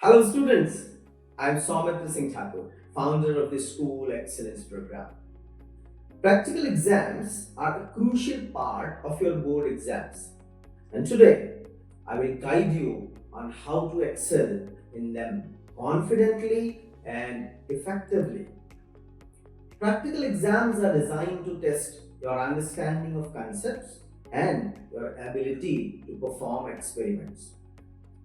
Hello students, I am Soumitra Singh Thakur, founder of the School Excellence Program. Practical exams are a crucial part of your board exams, and today I will guide you on how to excel in them confidently and effectively. Practical exams are designed to test your understanding of concepts and your ability to perform experiments.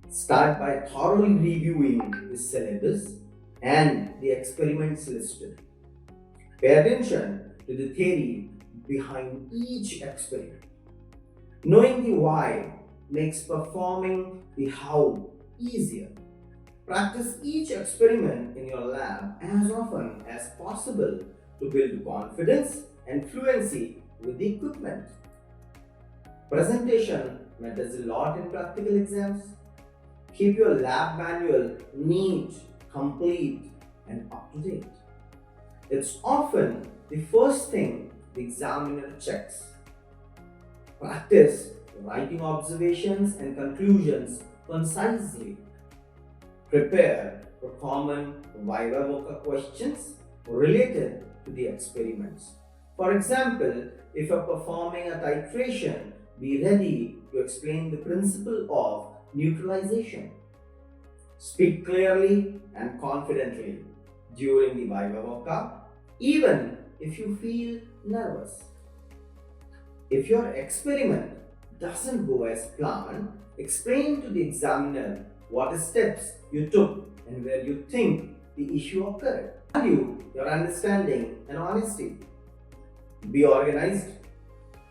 Start by thoroughly reviewing the syllabus and the experiments listed. Pay attention to the theory behind each experiment. Knowing the why makes performing the how easier. Practice each experiment in your lab as often as possible to build confidence and fluency with the equipment. Presentation matters a lot in practical exams. Keep your lab manual neat, complete, and up to date. It's often the first thing the examiner checks. Practice writing observations and conclusions concisely. Prepare for common Viva questions related to the experiments. For example, if you're performing a titration, be ready to explain the principle of neutralization. Speak clearly and confidently during the Viva vocab, even if you feel nervous. If your experiment doesn't go as planned, explain to the examiner what steps you took and where you think the issue occurred. Value your understanding and honesty. Be organized.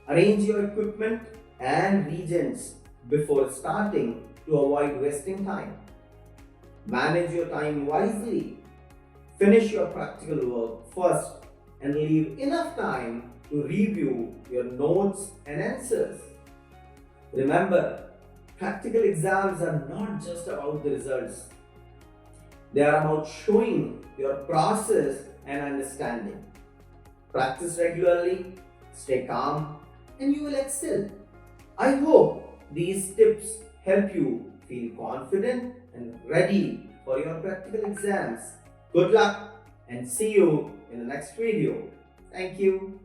Arrange your equipment and reagents before starting to avoid wasting time. Manage your time wisely. Finish your practical work first and leave enough time to review your notes and answers. Remember, practical exams are not just about the results. They are about showing your process and understanding. Practice regularly, stay calm, and you will excel. I hope these tips help you feel confident and ready for your practical exams. Good luck and see you in the next video. Thank you.